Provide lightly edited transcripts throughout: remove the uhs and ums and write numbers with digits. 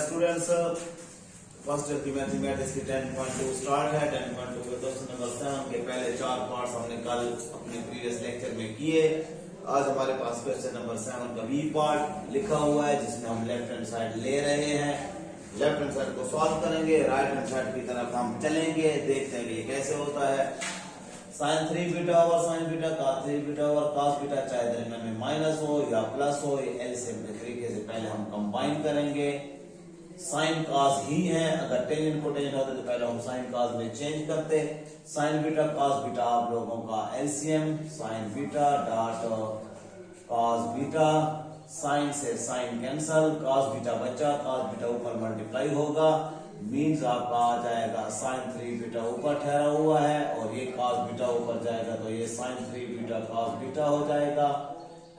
Students, first year की mathematics की 10.2 start है। 10.2 के क्वेश्चन नंबर 7 के पहले 4 पार्ट्स हमने कल अपने प्रीवियस लेक्चर में किए। आज हमारे पास क्वेश्चन नंबर 7 का बी पार्ट लिखा हुआ है, जिसमें हम लेफ्ट हैंड साइड ले रहे हैं। लेफ्ट हैंड साइड को सॉल्व करेंगे, राइट हैंड साइड की तरफ हम चलेंगे, देखते हैं कि ये कैसे होता है। साइन 3 बीटा और साइन बीटा, cos 3 बीटा और cos बीटा, चाहे दरमियान में माइनस हो या प्लस हो, ये एलसीएम के तरीके से पहले हम कंबाइन करेंगे। साइन cos ही है, अगर टेंजेंट कोटेंजेंट होते तो पहले हम साइन cos में चेंज करते। साइन बीटा cos बीटा आप लोगों का LCM, sine beta dot cos beta, sine से साइन कैंसल, cos बीटा बचा, cos बीटा ऊपर मल्टीप्लाई होगा, मीन्स आपका आ जाएगा साइन 3 बीटा ऊपर ठहरा हुआ है और ये cos बीटा ऊपर जाएगा तो ये साइन 3 बीटा cos बीटा हो जाएगा।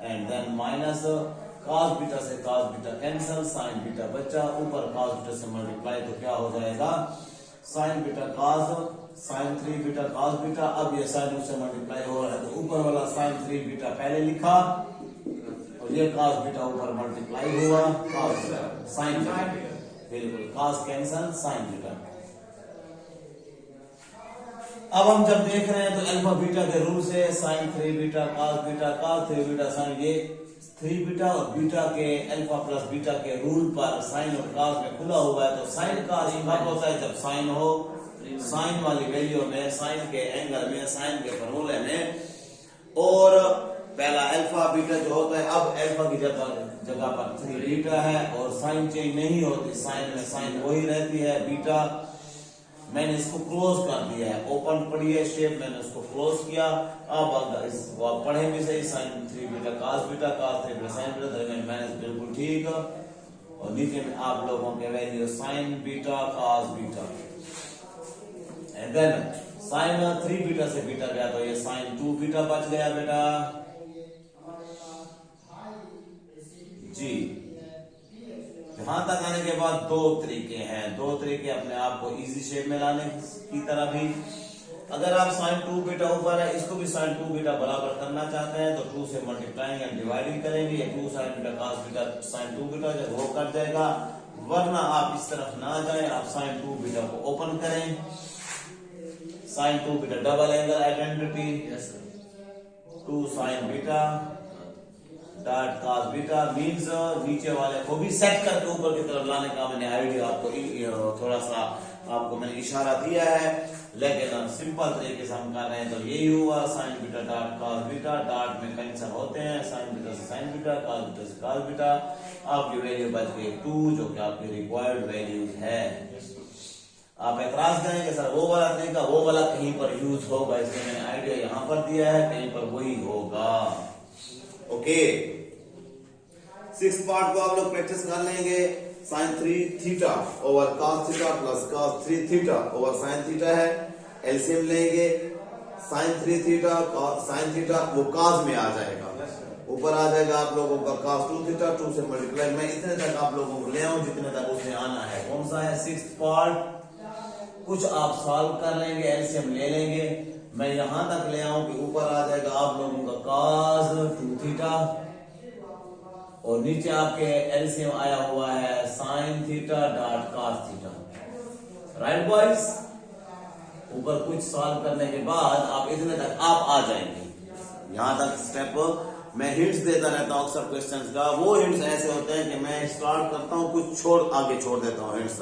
And then minus cos beta से cos beta cancel, sine beta बचा, ऊपर cos बीटा से मल्टीप्लाई तो क्या हो जाएगा sine beta cos, sine 3 beta cos beta. अब ये साइन से मल्टीप्लाई हो रहा है तो ऊपर वाला साइन 3 बीटा पहले लिखा और ये cos बीटा ऊपर मल्टीप्लाई हुआ cos साइन, बिल्कुल cos कैंसल साइन बीटा। अब हम जब देख रहे हैं तो अल्फा बीटा के रूल से sine 3 beta cos beta, cos 3 beta sine, ये 3 बीटा और बीटा के अल्फा प्लस बीटा के रूल पर साइन और cos में खुला हुआ है तो साइन cos कब होता है जब साइन हो, साइन वाली वैल्यू में, साइन के एंगल में, साइन के फॉर्मूले में। और पहला अल्फा बीटा जो होता है, अब अल्फा की जगह पर 3 बीटा है और साइन चेंज नहीं होती, साइन में साइन वही रहती है बीटा। मैंने इसको क्लोज कर दिया है, ओपन पड़ी है शेप, मैंने उसको क्लोज किया। अब इसको आप पढ़े भी सही, sine 3 beta cos beta, cos 3 beta sine beta, दरमियान माइनस बिल्कुल ठीक। और नीचे में आप लोगों के value sine beta cos beta, and then sine 3 beta से बीटा गया तो ये साइन 2 बीटा बच गया बेटा जी। यहां तक आने के बाद दो तरीके हैं, दो तरीके अपने आप को इजी शेप में लाने की तरह भी। अगर आप साइन 2 बीटा ऊपर है, इसको भी साइन 2 बीटा बराबर करना चाहते हैं तो 2 से मल्टीप्लाइंग एंड डिवाइडिंग करेंगे, ये 2 sine beta cos beta sign 2 beta जब वो कट जाएगा। वरना आप इस तरफ ना जाएं, आप साइन 2 बीटा को ओपन करें, sine 2 beta double angle identity, 2 sine beta dot cos beta, means नीचे वाले को भी सेट करके ऊपर की तरफ लाने का मैंने आइडिया आपको थोड़ा सा आपको मैंने इशारा दिया है, लेकिन सिंपल तरीके से हम कर रहे हैं तो यही हुआ sign beta dot cos beta, dot में कैंसिल होते हैं, साइन बीटा से साइन बीटा, cos बीटा से cos बीटा। आपकी वैल्यू बच गई 2 जो कि आपकी रिक्वायर्ड वैल्यू है। आप एतराज करें कि सर वो वाला तरीका, वो वाला कहीं पर यूज होगा, इसलिए मैंने आइडिया यहाँ पर दिया है, कहीं पर वही होगा। ओके, 6 पार्ट को आप लोग प्रैक्टिस कर लेंगे। Sine 3 theta over cos theta plus cos 3 theta over sine theta है, एलसीएम लेंगे। साइन 3 थीटा साइन थीटा वो cos में आ जाएगा, ऊपर आ जाएगा आप लोगों का cos 2 थीटा, 2 से मल्टीप्लाई। मैं इतने तक आप लोगों को ले आऊं जितने तक उसमें आना है। कौन सा है 6 पार्ट, कुछ आप सॉल्व कर लेंगे, एलसीएम ले लेंगे। मैं यहां तक ले आऊं कि ऊपर आ जाएगा आप लोगों का cos 2 थीटा और नीचे आपके एलसीएम आया हुआ है sine theta dot cos theta. Right boys, ऊपर कुछ सॉल्व करने के बाद आप इतने तक आप आ जाएंगे। यहां तक स्टेप मैं हिंट्स देता रहता हूं अक्सर क्वेश्चंस का। वो हिंट्स ऐसे होते हैं कि मैं स्टार्ट करता हूं, कुछ आगे छोड़ देता हूं हिंट्स।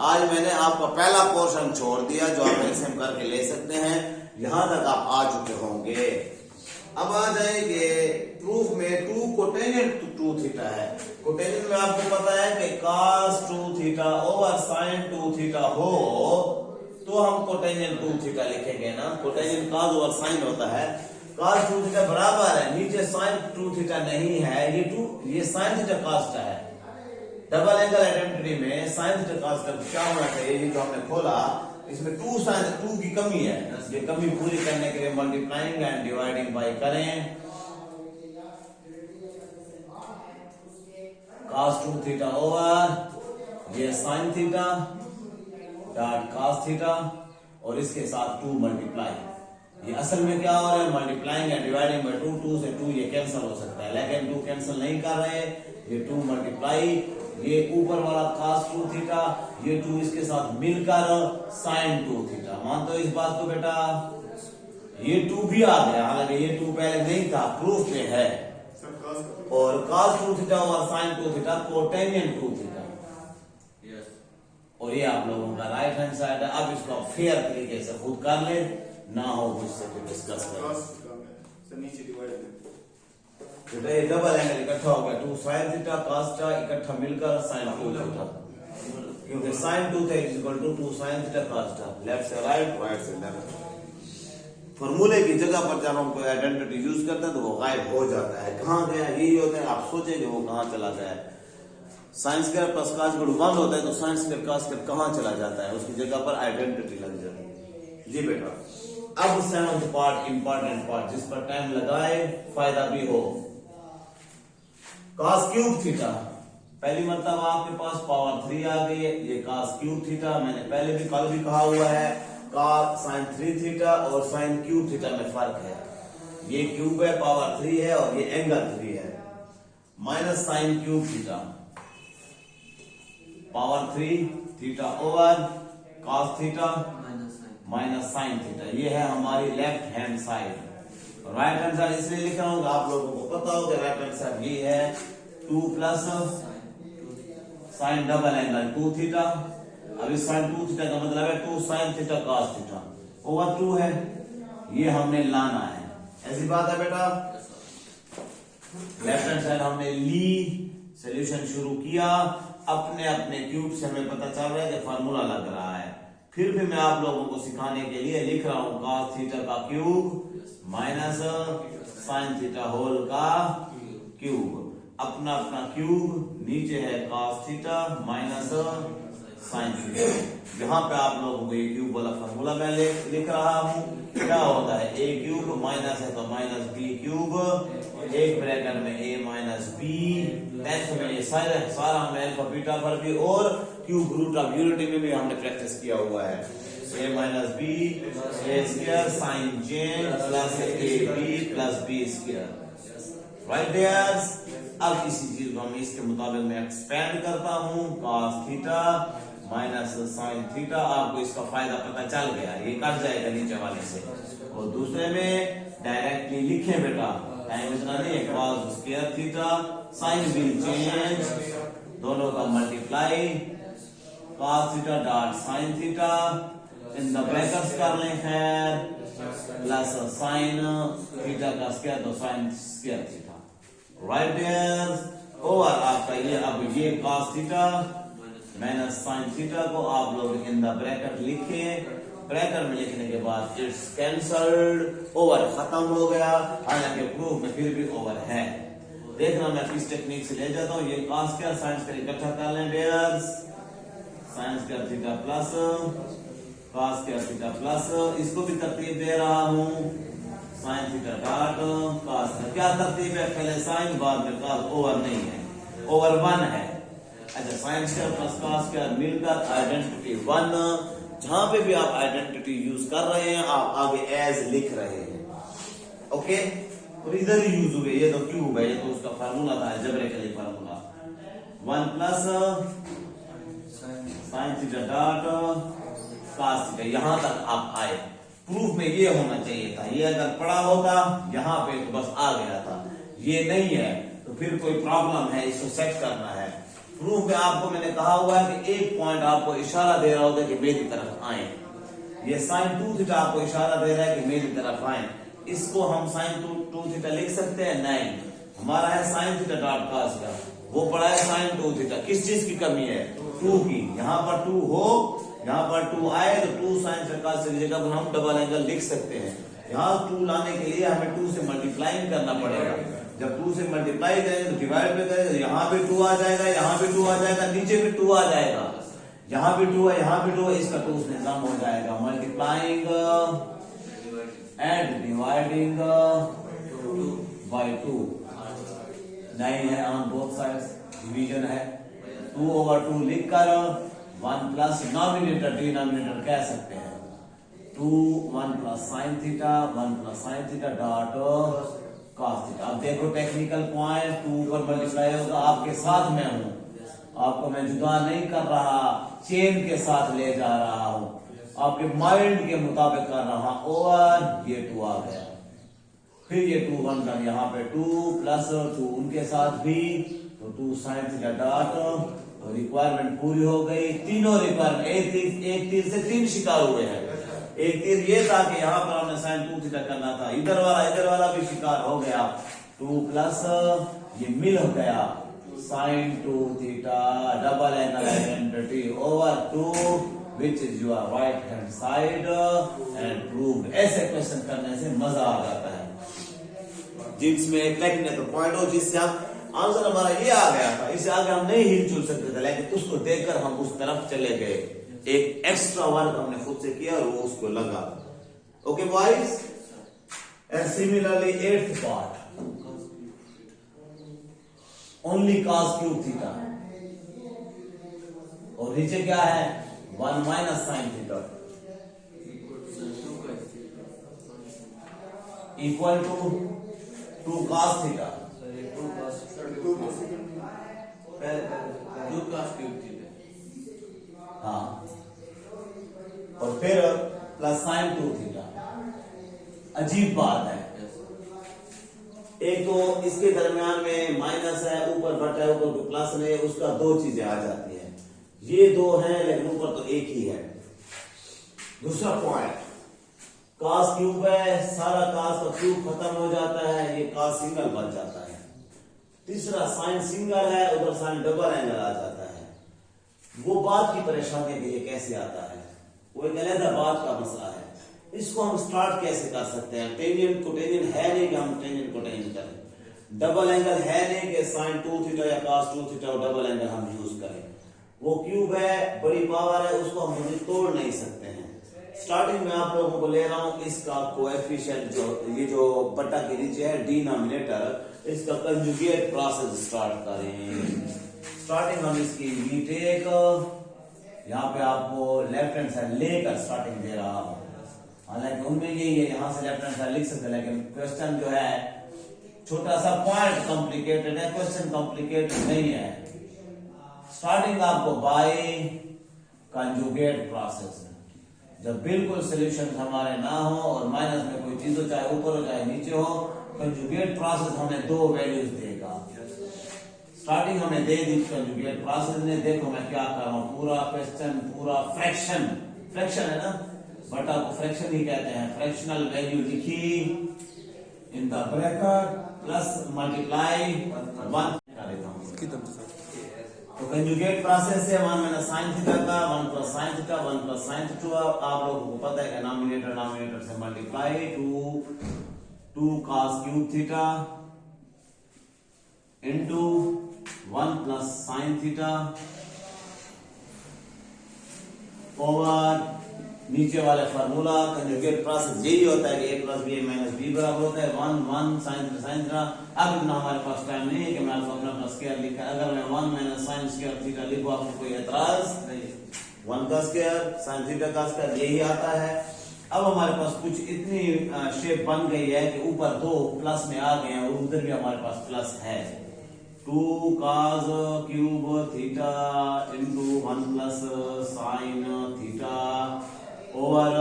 आज मैंने आपका पहला पोर्शन छोड़ दिया जो आप एलसीएम करके ले सकते हैं। यहां तक आप आ चुके होंगे। अब आ जाएंगे प्रूफ में। 2 कोटेंजेंट 2 थीटा है, कोटेंजेंट में आपको पता है कि cos 2 theta over sine 2 theta हो तो हम कोटेंजेंट 2 थीटा लिखेंगे ना। कोटेंजेंट cos ओवर साइन होता है, cos 2 थीटा बराबर है, नीचे साइन 2 थीटा नहीं है, ये साइन थीटा cos थीटा है। डबल एंगल आइडेंटिटी में साइन थीटा cos का क्या होना चाहिए, ये जो हमने खोला इसमें 2 साइन 2 की कमी है, ये कमी पूरी करने के लिए मल्टीप्लाइंग एंड डिवाइडिंग बाय करें। cos 2 थीटा ओवर ये sine theta dot cos theta और इसके साथ 2 मल्टीप्लाई, ये असल में क्या हो रहा है, मल्टीप्लाइंग एंड डिवाइडिंग बाय 2, 2 से 2 ये कैंसिल हो सकता है, लेकिन 2 कैंसिल नहीं कर रहे हैं, ये 2 मल्टीप्लाई, ये ऊपर वाला cos 2 थीटा, ये 2 इसके साथ मिलकर sin 2 थीटा। मानते हो इस बात को बेटा? ये 2 भी आ गया, हालांकि ये 2 पहले नहीं था, प्रूफ में है। और cos 2 थीटा और sin 2 थीटा कोटेनियन 2 थीटा, और ये आप लोगों का राइट हैंड साइड है। अब इसको फेयर तरीके से खुद कर ले, ना हो मुझसे फिर डिस्कस करें। नीचे डिवाइड ये डबल एंगल इकट्ठा हो गया, 2 sin थीटा cos थीटा इकट्ठा मिलकर sin 2 थीटा, क्योंकि sin 2 theta is equal to 2 sin theta cos theta. Left से राइट, राइट से लेफ्ट। फॉर्मूले की जगह पर जब हम कोई आइडेंटिटी यूज करते हैं तो वो गायब हो जाता है। कहाँ गया यही होता है, आप सोचे कि वो कहाँ चला गया। Sine square plus cos square 1 होता है तो sin स्क्वायर cos स्क्वायर कहाँ चला जाता है, उसकी जगह पर आइडेंटिटी लग जाती है। जी बेटा, अब 7th पार्ट, इंपॉर्टेंट पार्ट, जिस पर टाइम लगाए फायदा भी हो। cos क्यूब थीटा, पहली मतलब आपके पास पावर 3 आ गई है, ये cos क्यूब थीटा, मैंने पहले भी कल भी कहा हुआ है, cos sin 3 थीटा और sin क्यूब थीटा में फर्क है। ये क्यूब है, पावर 3 है, और ये एंगल 3 है। Minus sin cube theta, power 3 theta over cos theta minus sin theta, ये है हमारी left hand side. Right hand side इसलिए लिख रहा हूं, आप लोगों को पता हो कि राइट हैंड साइड ये है 2 plus sin double angle 2 theta. अब इस sin 2 थीटा का मतलब है 2 sin theta cos theta over 2 है, ये हमने लाना है। ऐसी बात है बेटा। लेफ्ट हैंड साइड हमने ली, सॉल्यूशन शुरू किया, अपने अपने क्यूब से हमें पता चल रहा है कि फार्मूला लग रहा है। फिर भी मैं आप लोगों को सिखाने के लिए लिख रहा हूं cos थीटा का cube minus sin theta whole का क्यूब। अपना अपना क्यूब, नीचे है cos theta minus sin theta. यहाँ पे आप लोगों को ये क्यूब वाला फार्मूला मैं लिख रहा हूं। क्या होता है, a क्यूब माइनस है तो माइनस b क्यूब, एक ब्रैकेट में a माइनस b, 10th में ये सारा हमने अल्फा बीटा पर भी और क्यूब रूट ऑफ यूनिटी में भी हमने प्रैक्टिस किया हुआ है। a minus b a square sine j plus ab plus b square. Right there's. अब इसी चीज को हम इसके मुताबिक मैं एक्सपेंड करता हूँ, cos theta minus sin theta. आपको इसका फायदा पता चल गया, ये कट जाएगा नीचे वाले से। और दूसरे में डायरेक्टली लिखे बेटा, टाइम इतना नहीं है, cos square theta sin will change, दोनों का multiply, cos theta dot sin theta in the brackets कर लें खैर, प्लस sin थीटा का स्क्वायर तो sin square theta. Right there. और आपका ये अब ये cos theta minus sin theta को आप लोग इन द ब्रैकेट लिखे, ब्रैकेट में लिखने के बाद इट्स कैंसल्ड, ओवर खत्म हो गया। हालांकि प्रूफ में फिर भी ओवर है। देखना मैं किस टेक्निक से ले जाता हूँ। ये cos स्क्वायर sin स्क्वायर इकट्ठा कर लें dears, sin square theta plus cos square theta plus, इसको भी तरतीब दे रहा हूँ, sin थीटा डॉट cos। क्या तरतीब है, पहले sin बाद में cos, ओवर नहीं है, ओवर 1 है। अच्छा, sin square plus cos square मिलकर आइडेंटिटी 1। जहां पे भी आप आइडेंटिटी यूज कर रहे हैं आप आगे एज लिख रहे हैं, ओके। और इधर ही यूज हुए, ये तो क्यूब है, ये तो उसका फार्मूला था, algebraically formula 1 plus sin theta dot cos theta. यहां तक आप आए, प्रूफ में ये होना चाहिए था, ये अगर पड़ा होता यहाँ पे तो बस आ गया था, ये नहीं है तो फिर कोई प्रॉब्लम है, इसको सेट करना है। प्रूफ में आपको मैंने कहा हुआ है कि एक पॉइंट आपको इशारा दे रहा होता है कि मेरी तरफ आए, ये sin 2 थीटा आपको इशारा दे रहा है कि मेरी तरफ आए। इसको हम sin 2 थीटा लिख सकते हैं, नहीं, हमारा है sin थीटा डॉट cos का, वो पड़ा है sin 2 थीटा। किस चीज की कमी है, 2 की। यहाँ पर 2 हो, यहाँ पर 2 आए तो 2 sin थीटा cos की जगह पर हम डबल एंगल लिख सकते हैं। यहाँ 2 लाने के लिए हमें 2 से मल्टीप्लाइंग करना पड़ेगा। जब 2 से मल्टीप्लाई करेंगे तो डिवाइड में करेंगे, यहाँ पे 2 आ जाएगा, यहाँ पे 2 आ जाएगा, नीचे भी 2 आ जाएगा, यहाँ भी 2 है, यहाँ भी 2 है, इसका 2 से निजाम हो जाएगा। मल्टीप्लाइंग एंड डिवाइडिंग बाय 2 नहीं है ऑन बोथ साइड्स, डिवीजन है। 2 ओवर 2 लिख कर 1 प्लस नॉमिनेटर डिनोमिनेटर कह सकते हैं, 2 1 plus sine theta 1 plus sine theta dot cos theta. अब देखो टेक्निकल पॉइंट, 2 पर मल्टीप्लाई होगा, आपके साथ में हूं, आपको मैं जुदा नहीं कर रहा, चेन के साथ ले जा रहा हूं, आपके माइंड के मुताबिक कर रहा हूं। और ये 2 आ गया, फिर ये 2 1 कर, यहाँ पे 2 प्लस 2 उनके साथ भी, तो 2 साइन थीटा डॉट, तो रिक्वायरमेंट पूरी हो गई। तीनों रिक्वायरमेंट, एक तीर से 3 शिकार हुए हैं। एक तीर ये था कि यहाँ पर हमने साइन 2 थीटा करना था, इधर वाला भी शिकार हो गया। 2 प्लस ये मिल हो गया sine 2 theta double angle identity over 2 which is your right hand side and prove. ऐसे क्वेश्चन करने से मजा आ जाता है, जिसमें एक टेक्निकल पॉइंट हो, जिससे आप आंसर हमारा ये आ गया था, इससे आगे हम नहीं हिल चुल सकते थे, लेकिन उसको देखकर हम उस तरफ चले गए। एक एक्स्ट्रा वर्क हमने खुद से किया और वो उसको लगा। Okay boys, and similarly 8th पार्ट, ओनली cos क्यूब थीटा, और नीचे क्या है 1 minus sine theta equal to 2 cos theta, हाँ, और फिर प्लस साइन 2 थीटा। अजीब बात है, एक तो इसके दरमियान में माइनस है, ऊपर बटा है, ऊपर प्लस नहीं है, उसका 2 चीजें आ जाती हैं। ये 2 हैं लेकिन ऊपर तो एक ही है। दूसरा पॉइंट, cos क्यूब है, सारा cos का क्यूब खत्म हो जाता है, ये cos सिंगल बच जाता है। तीसरा साइन सिंगल है, उधर साइन डबल एंगल आ जाता है। वो बात की परेशानी कि ये कैसे आता है, वो एक अलग बात का मसला है। इसको हम स्टार्ट कैसे कर सकते हैं? टेंजेंट कोटेंजेंट है नहीं कि हम टेंजेंट कोटेंजेंट करें, डबल एंगल है नहीं कि साइन 2 थीटा या cos 2 थीटा और डबल एंगल हम यूज करें। वो क्यूब है, बड़ी पावर है, उसको हम मुझे तोड़ नहीं सकते हैं। स्टार्टिंग में आप लोगों को ले रहा हूं, इसका कोएफिशिएंट जो ये जो बट्टा के नीचे है डिनोमिनेटर, इसका कंजुगेट प्रोसेस स्टार्ट करें। स्टार्टिंग हम इसकी वीटेक, यहाँ पे आपको लेफ्ट हैंड साइड लेकर स्टार्टिंग दे रहा हूं, हालांकि उनमें यही है, यहां से लेफ्ट हैंड साइड लिख सकते हैं, लेकिन क्वेश्चन जो है छोटा सा पॉइंट कॉम्प्लिकेटेड है, क्वेश्चन कॉम्प्लिकेटेड नहीं है। स्टार्टिंग आपको बाय कंजुगेट प्रोसेस, जब बिल्कुल सॉल्यूशन हमारे ना हो और माइनस में कोई चीज हो, चाहे ऊपर हो चाहे नीचे हो, कंजुगेट प्रोसेस हमें 2 वैल्यूज देगा। स्टार्टिंग हमें दे दी कंजुगेट प्रोसेस ने, देखो मैं क्या कर रहा हूं, पूरा क्वेश्चन पूरा फ्रैक्शन है ना, बटा को फ्रैक्शन ही कहते हैं, फ्रैक्शनल वैल्यू लिखी इन द ब्रैकेट प्लस मल्टीप्लाई 1 कर देता हूं। तो कंजुगेट प्रोसेस से 1 माइनस साइन थीटा का 1 plus sine theta 1 plus sine theta, आप लोगों को पता है कि डिनोमिनेटर से मल्टीप्लाई 2 cos क्यूब theta into 1 plus sine theta over नीचे वाले फार्मूला। कंजुगेट प्रोसेस यही होता है कि a plus b minus b बराबर होता है 1 साइन थीटा। अब इतना हमारे पास टाइम नहीं है कि मैं आपको अपना स्क्वायर लिखा, अगर मैं 1 माइनस साइन स्क्वायर थीटा लिखूं, आपको कोई एतराज नहीं, 1 का स्क्वायर साइन थीटा का स्क्वायर यही आता है। अब हमारे पास कुछ इतनी शेप बन गई है कि ऊपर 2 प्लस में आ गए हैं और उधर भी हमारे पास प्लस है। 2 cos क्यूब theta into 1 plus sine theta over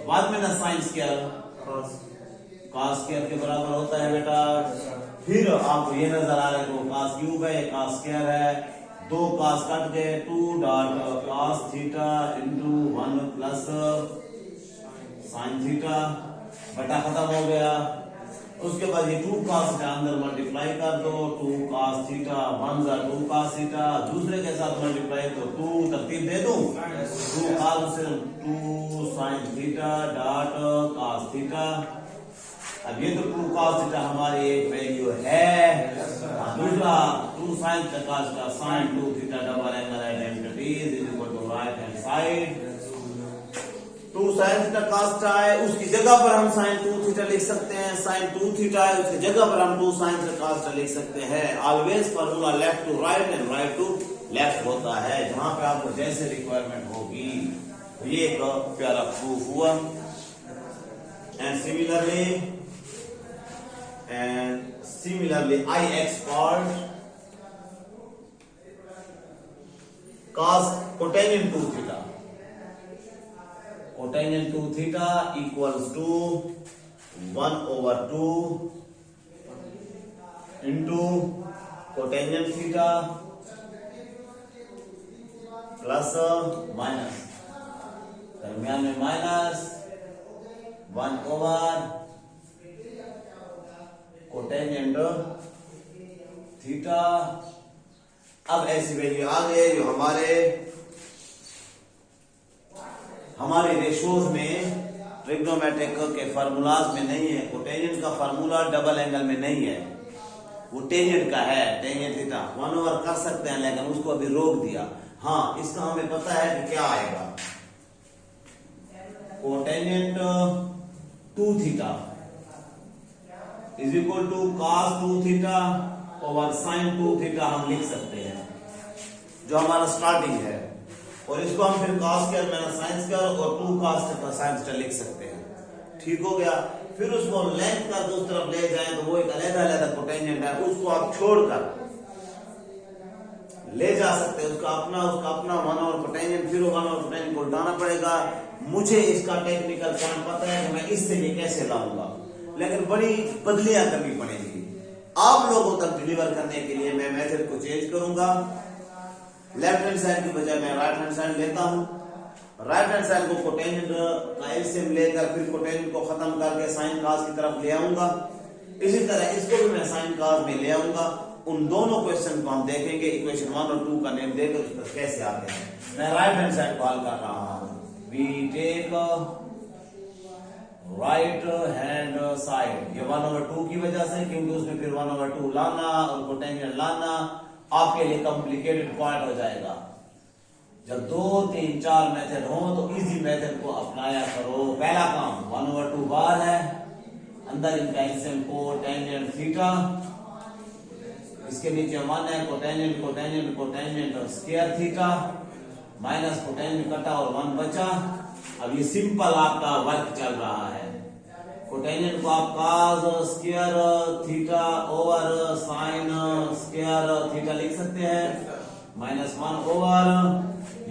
1 minus sine square cos square के बराबर होता है बेटा। फिर आपको ये नजर आ रहा है तो cos क्यूब है, cos स्क्वायर है, 2 cos कट गए, 2 dot cos theta into 1 plus sine theta, बटा खत्म हो गया। उसके बाद ये 2 cos थीटा अंदर मल्टीप्लाई कर दो, 2 cos थीटा 1 जा 2 cos थीटा, दूसरे के साथ मल्टीप्लाई तो 2 तरतीब दे दूं, 2 cos से 2 sin theta dot cos theta. अब ये तो 2 cos थीटा हमारी एक वैल्यू है, दूसरा 2 sin थीटा cos का sin 2 theta double angle identity is equal to right hand side 2 sin theta cos theta है, उसकी जगह पर हम sin 2 थीटा लिख सकते हैं, sin 2 थीटा है उसकी जगह पर हम 2 sin थीटा cos थीटा लिख सकते हैं। Always formula left to right and right to left होता है, जहां पे आपको जैसे रिक्वायरमेंट होगी। ये एक प्यारा प्रूफ हुआ। similarly ix called cos cotangent 2 theta. Cotangent 2 theta equals to 1/2 into cotangent theta plus minus, दरमियान में माइनस 1/, कोटेंजेंट थीटा। अब ऐसी वैल्यू आ गए जो हमारे रेशोज में ट्रिग्नोमेट्रिक के फार्मूलाज में नहीं है। कोटेंजेंट का फार्मूला डबल एंगल में नहीं है, वो टेंजेंट का है, टेंजेंट थीटा 1/, कर सकते हैं लेकिन उसको अभी रोक दिया। हाँ, इसका हमें पता है कि क्या आएगा, cotangent 2 theta is equal to cos 2 theta over sin 2 theta हम लिख सकते हैं, जो हमारा स्टार्टिंग है। और इसको हम फिर cos square minus sin square और 2 cos थीटा sin स्क्वायर लिख सकते हैं। ठीक हो गया। फिर उसको लेंथ का दूसरी तरफ ले जाएं तो वो एक अलग कोटेंजेंट है, उसको आप छोड़कर ले जा सकते हैं, उसका अपना 1/, कोटेंजेंट फिर 1/, कोटेंजेंट को उल्टाना पड़ेगा। मुझे इसका टेक्निकल काम पता है कि मैं इससे ये कैसे लाऊंगा, लेकिन बड़ी बदलियां करनी पड़ेगी। आप लोगों तक डिलीवर करने के लिए मैं मेथड को चेंज करूंगा। लेफ्ट हैंड साइड की बजाय मैं राइट हैंड साइड लेता हूं। राइट हैंड साइड को कोटेंजेंट का एलसीएम लेकर फिर कोटेंजेंट को खत्म करके साइन कॉस की तरफ ले आऊंगा। इसी तरह इसको भी मैं साइन कॉस में ले आऊंगा। उन दोनों क्वेश्चन को हम देखेंगे, इक्वेशन 1 और 2 का नेम देकर उस पर कैसे आते हैं। मैं राइट हैंड साइड को हल कर रहा हूं। We take right hand side, ये 1/2 की वजह से, क्योंकि उसमें फिर 1/2 लाना और कोटेंजेंट लाना आपके लिए कॉम्प्लिकेटेड पॉइंट हो जाएगा। जब 2, 3, 4 मेथड हो तो इजी मेथड को अपनाया करो। पहला काम 1/2 बार है, अंदर इनका एलसीएम कोटेंजेंट थीटा, इसके नीचे 1 है, cotangent square theta minus cotangent कटा और 1 बचा। अब ये सिंपल आपका वर्क चल रहा है। कोटेंजेंट को आप cos square theta over sine square theta लिख सकते हैं, -1 ओवर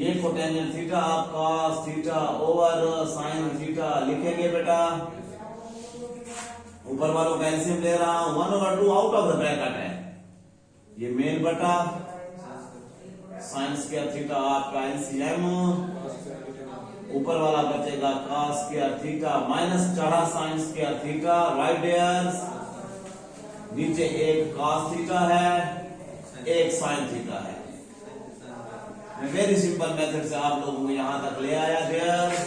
ये कोटेंजेंट थीटा आप cos theta over sine theta लिखेंगे बेटा। ऊपर वालों का एलसीएम ले रहा हूं, 1/2 आउट ऑफ द ब्रैकेट है, ये मेन बटा साइन स्क्वायर थीटा आपका एलसीएम, ऊपर वाला बचेगा cos स्क्वायर थीटा माइनस चढ़ा sine square theta, right dears, नीचे एक cos थीटा है, एक साइन थीटा है। मैं वेरी सिंपल मेथड से आप लोगों को यहां तक ले आया डियर्स।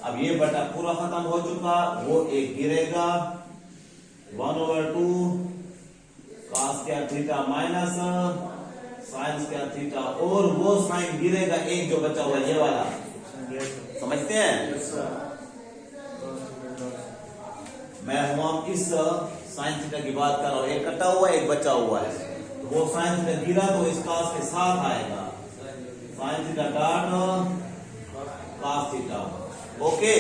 अब ये बटा पूरा खत्म हो चुका, वो एक गिरेगा 1/2 cos square theta minus sine square theta, और वो साइन गिरेगा एक जो बचा हुआ ये वाला, समझते हैं? मैं हम इस साइन थीटा की बात कर रहा हूं, एक कटा हुआ एक बचा हुआ है, वो साइन थीटा गिरा तो इस cos के साथ आएगा, sine theta dot cos theta. Okay,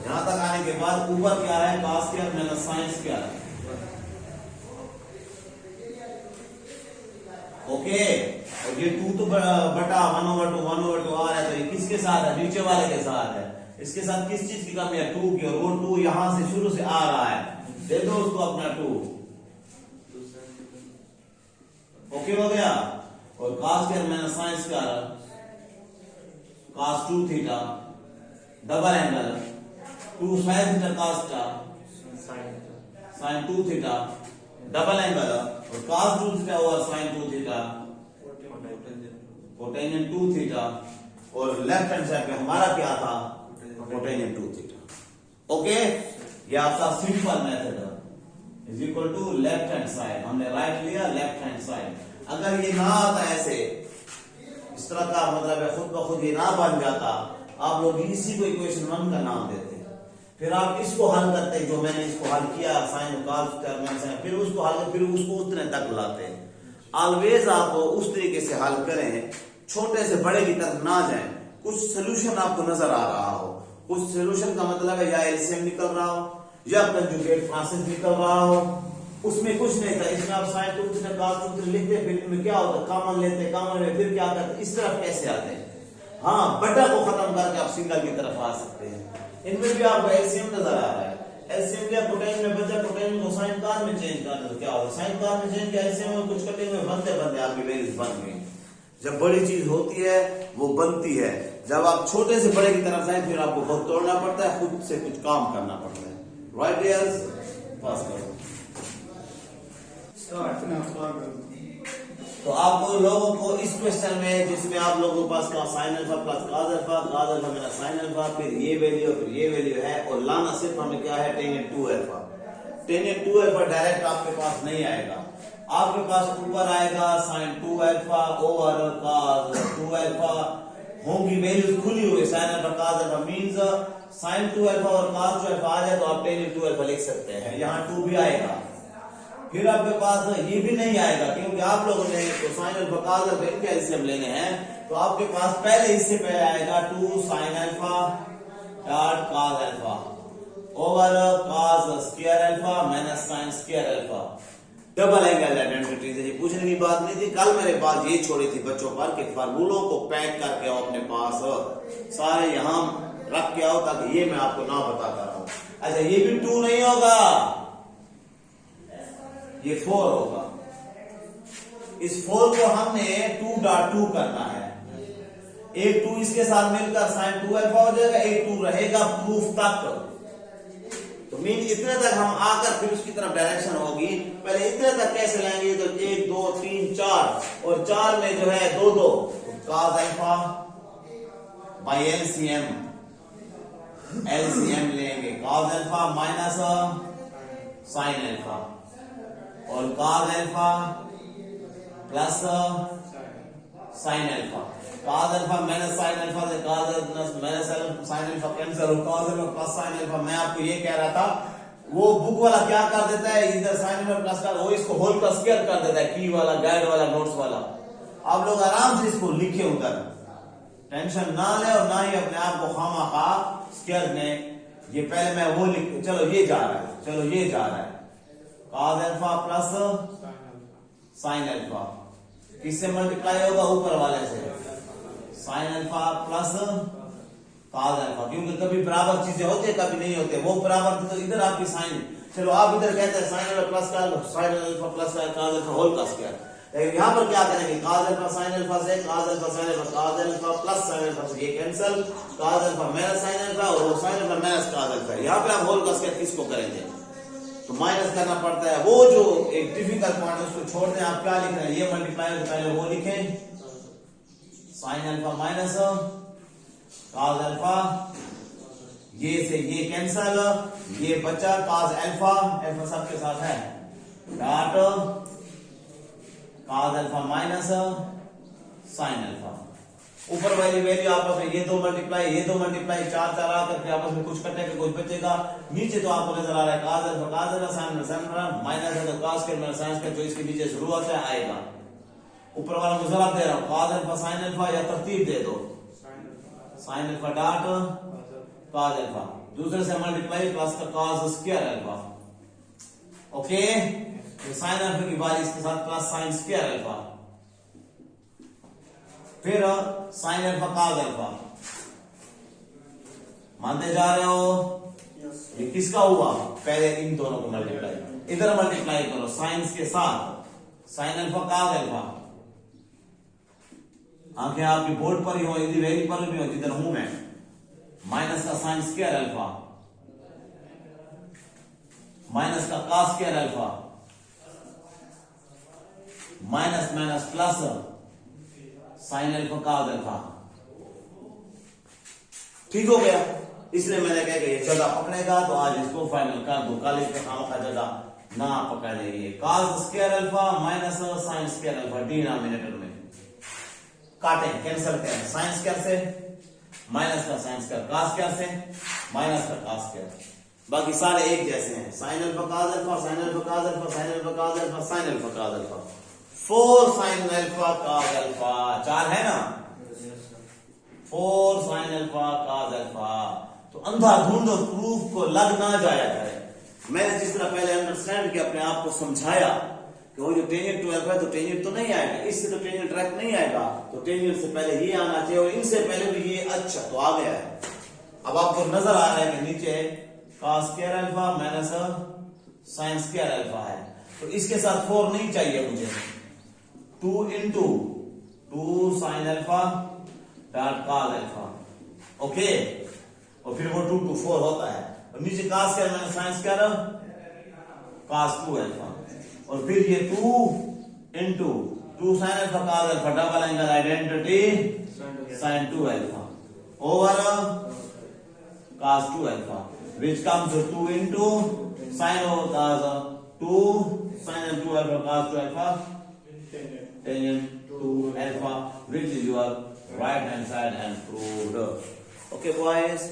यहां तक आने के बाद ऊपर क्या है, cos square minus sine square. Okay, और ये 2 तो बटा 1/2 आ रहा है, तो ये किसके साथ है, नीचे वाले के साथ है। इसके साथ किस चीज की कमी है, 2 की, और वो 2 यहां से शुरू से आ रहा है, दे दो उसको अपना 2। ओके हो गया। और cos square minus sine square cos 2 theta double angle 2 sine theta cos sine 2 theta double angle, और cos 2 theta over sine 2 theta cotangent 2 theta, और लेफ्ट हैंड साइड पे हमारा क्या था, कोटेंजेंट 2 थीटा। ओके, ये आपका सिंपल मेथड है, is equal to left hand side, हमने राइट लिया, लेफ्ट हैंड साइड। अगर ये ना आता ऐसे, इस तरह का मतलब है, खुद ब खुद ये ना बन जाता, आप लोग इसी को इक्वेशन 1 का नाम देते, फिर आप इसको हल करते, जो मैंने इसको हल किया साइन cos फिर उसको हल, फिर उसको उतने तक लाते। ऑलवेज आप उस तरीके से हल करें, छोटे से बड़े की तरफ ना जाएं, कुछ सोल्यूशन आपको नजर आ रहा हो, कुछ सोल्यूशन का मतलब है या एलसीएम निकल रहा हो या कंजुगेट प्रोसेस निकल रहा हो, उसमें कुछ नहीं था। इसमें आप sine two theta cos two theta लिखते, फिर में क्या होता, कॉमन लेते, कॉमन में फिर क्या करते, इस तरफ कैसे आते हैं। हाँ, बटा को खत्म करके आप सिंगल की तरफ आ सकते हैं। इनमें भी आपको एलसीएम नजर आ रहा है। एलसीएम क्या, कोटाइन में बचा, कोटाइन को साइन कार में चेंज करना, तो क्या होगा, साइन कार में चेंज किया, एलसीएम में कुछ कटे हुए बनते बनते आपकी वैल्यूज बन गई। जब बड़ी चीज होती है वो बनती है, जब आप छोटे से बड़े की तरफ जाए फिर आपको बहुत तोड़ना पड़ता है, खुद से कुछ काम करना पड़ता है। राइट डियर्स, पास करो। तो आप लोगों को इस क्वेश्चन में, जिसमें आप लोगों के पास का sine alpha plus cos alpha, cos alpha मेरा साइन अल्फा, फिर ये वैल्यू है, और लाना सिर्फ हमें क्या है, tan 2 alpha. tan 2 alpha direct आपके पास नहीं आएगा, आपके पास ऊपर आएगा sin 2 alpha over cos 2 alpha, होंगी वैल्यूज खुली हुई, sin alpha cos alpha means sin 2 alpha और cos 2 अल्फा आ जाए तो आप tan 2 अल्फा लिख सकते हैं, यहाँ 2 भी आएगा। फिर आपके पास ये भी नहीं आएगा, क्योंकि आप लोगों ने तो साइन अल्फा cos अल्फा इनके एलसीएम लेने हैं, तो आपके पास पहले इससे पहले आएगा 2 sin alpha dot cos alpha over cos square alpha minus sin square alpha. Double angle identity थी, पूछने की बात नहीं थी। कल मेरे पास ये छोड़ी थी बच्चों पर कि फार्मूलों को पैक करके आओ अपने पास, सारे यहां रख के आओ, ताकि ये मैं आपको ना बताता रहूं। अच्छा, ये भी 2 नहीं होगा, ये 4 होगा। इस 4 को हमने 2.2 करना है, एक 2 इसके साथ मिलकर sin 2 अल्फा हो जाएगा, एक 2 रहेगा प्रूफ तक। तो मीन इतने तक हम आकर फिर उसकी तरफ डायरेक्शन होगी। पहले इतने तक कैसे लाएंगे, तो 1 2 3 4, और 4 में जो है 2 2, तो cos अल्फा बाई एलसीएम लेंगे, cos alpha minus sin alpha, और cos alpha plus sin alpha, cos alpha minus sin alpha से cos minus sin alpha cancel, और cos alpha plus sin alpha. मैं आपको ये कह रहा था, वो बुक वाला क्या कर देता है, इधर sin अल्फा प्लस का, वो इसको होल का स्क्वायर कर देता है, की वाला, गाइड वाला, नोट्स वाला। आप लोग आराम से इसको लिखे उधर, टेंशन ना ले और ना ही अपने आप को खामा स्क्वायर में। ये पहले मैं वो लिख, चलो ये जा रहा है, चलो ये जा रहा है, cos alpha plus sin alpha, किससे मल्टीप्लाई होगा, ऊपर वाले से, sin alpha plus cos alpha, क्योंकि कभी बराबर चीजें होती है, कभी नहीं होते, वो बराबर तो इधर आपकी साइन, चलो आप इधर कहते हैं sin alpha plus sin alpha plus cos alpha whole का स्क्वायर, लेकिन यहाँ पर क्या करेंगे, cos अल्फा sin अल्फा से, cos alpha sin alpha, cos alpha plus sin alpha से ये cancel, cos alpha minus sin alpha, और वो sin alpha minus cos alpha. यहाँ पे आप होल का स्क्वायर किसको करेंगे, तो माइनस करना पड़ता है, वो जो एक डिफिकल्ट पॉइंट है उसको छोड़ दें। आप क्या लिख रहे हैं, ये मल्टीप्लाई तो पहले वो लिखें, sin alpha minus cos alpha, ये से ये कैंसिल, ये बचा cos अल्फा, अल्फा सबके साथ है, dot cos alpha minus sin alpha. ऊपर वाली वैल्यू आपस में ये 2 मल्टीप्लाई 4 4 आकर के आपस में कुछ कटेगा, कुछ बचेगा। नीचे तो आपको नजर आ रहा है cos alpha sin alpha minus है, तो cos के माइनस sin का जो इसके नीचे शुरू होता है आएगा। ऊपर वाला को जवाब दे रहा हूं, cos अल्फा sin अल्फा, या तरतीब दे दो, sin alpha dot cos alpha, दूसरे से मल्टीप्लाई प्लस का cos स्क्वायर अल्फा। ओके, तो sin अल्फा की बारी इसके साथ प्लस sin स्क्वायर अल्फा, फिर sin अल्फा cos अल्फा। मानते जा रहे हो, ये किसका हुआ, पहले इन दोनों को मल्टीप्लाई, इधर मल्टीप्लाई करो साइंस के साथ, sin अल्फा cos अल्फा। आंखें आपकी बोर्ड पर ही हो, यदि वेरी पर भी हो, जिधर हूं मैं, माइनस का sin स्क्वायर अल्फा माइनस का cos square alpha, minus minus plus sin alpha cos alpha. ठीक हो गया, इसलिए मैंने कहा कि ये जगह पकड़ेगा तो आज इसको फाइनल कर दो, कल इसका काम का जगह ना पकड़ेगी। cos square alpha minus sin square alpha denominator में काटें, कैंसिल करें, sin स्क्वायर से माइनस का sin स्क्वायर, cos स्क्वायर से माइनस का cos स्क्वायर, बाकी सारे एक जैसे हैं, sin alpha cos alpha, sin alpha cos alpha, sin alpha cos alpha, sin alpha cos alpha, 4 sin alpha cos alpha, 4 है ना, 4 sin अल्फा cos अल्फा। तो अंधाधुंध प्रूफ को लग ना जाया करे। मैंने जिस तरह पहले अंडरस्टैंड किया, अपने आप को समझाया कि वो जो टेंजेंट टू अल्फा है तो टेंजेंट तो नहीं आएगा, इससे तो टेंजेंट डायरेक्ट नहीं आएगा, तो टेंजेंट से पहले ये आना चाहिए और इनसे पहले भी ये, अच्छा तो आ गया है। अब आपको नजर आ रहा है कि नीचे cos square alpha minus sin square alpha है, तो इसके साथ 4 नहीं चाहिए मुझे, 2 into 2 sin alpha dot cos alpha, okay, और फिर वो 2 to 4 होता है, और नीचे cos square minus sin square cos 2 alpha, और फिर ये 2 into 2 sin alpha cos alpha double angle identity sin 2 alpha over cos 2 alpha, which comes to 2 into sin of 2 sin 2 alpha cos 2 alpha tangent 2 alpha, which is your right hand side and proved. Okay, boys.